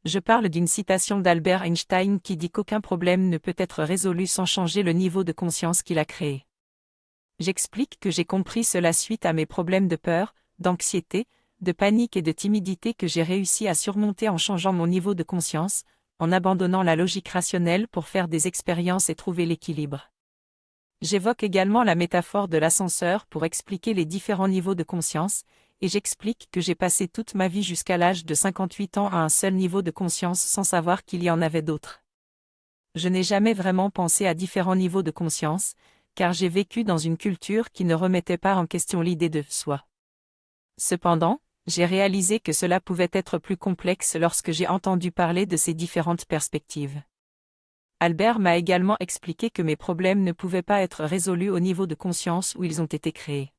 Je parle d'une citation d'Albert Einstein qui dit qu'aucun problème ne peut être résolu sans changer le niveau de conscience qu'il a créé. J'explique que j'ai compris cela suite à mes problèmes de peur, d'anxiété, de panique et de timidité que j'ai réussi à surmonter en changeant mon niveau de conscience, en abandonnant la logique rationnelle pour faire des expériences et trouver l'équilibre. J'évoque également la métaphore de l'ascenseur pour expliquer les différents niveaux de conscience, et j'explique que j'ai passé toute ma vie jusqu'à l'âge de 58 ans à un seul niveau de conscience sans savoir qu'il y en avait d'autres. Je n'ai jamais vraiment pensé à différents niveaux de conscience, car j'ai vécu dans une culture qui ne remettait pas en question l'idée de soi. Cependant, j'ai réalisé que cela pouvait être plus complexe lorsque j'ai entendu parler de ces différentes perspectives. Albert m'a également expliqué que mes problèmes ne pouvaient pas être résolus au niveau de conscience où ils ont été créés.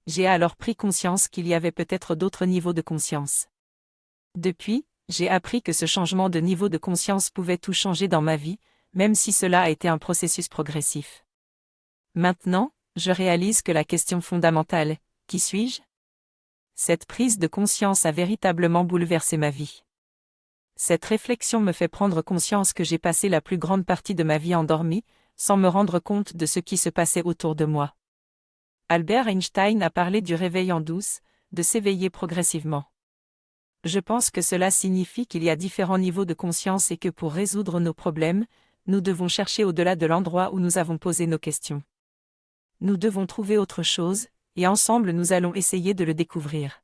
J'ai alors pris conscience qu'il y avait peut-être d'autres niveaux de conscience. Depuis, j'ai appris que ce changement de niveau de conscience pouvait tout changer dans ma vie, même si cela a été un processus progressif. Maintenant, je réalise que la question fondamentale est « Qui suis-je ?» Cette prise de conscience a véritablement bouleversé ma vie. Cette réflexion me fait prendre conscience que j'ai passé la plus grande partie de ma vie endormie, sans me rendre compte de ce qui se passait autour de moi. Albert Einstein a parlé du réveil en douce, de s'éveiller progressivement. Je pense que cela signifie qu'il y a différents niveaux de conscience et que pour résoudre nos problèmes, nous devons chercher au-delà de l'endroit où nous avons posé nos questions. Nous devons trouver autre chose, et ensemble nous allons essayer de le découvrir.